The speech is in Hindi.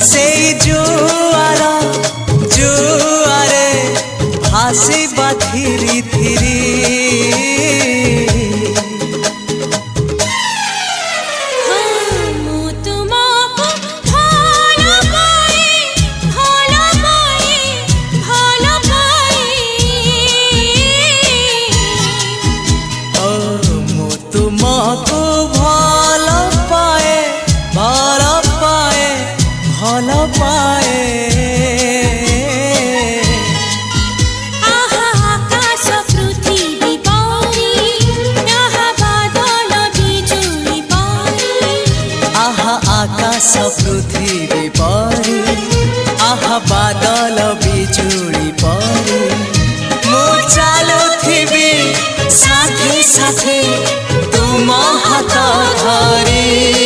से जुआरे भासिबा धीरे धीरे आकाश पृथ्वी परी आहा बादल बिजुली परी मु चालुथिबी साथे साथे तुम हाथ धरी।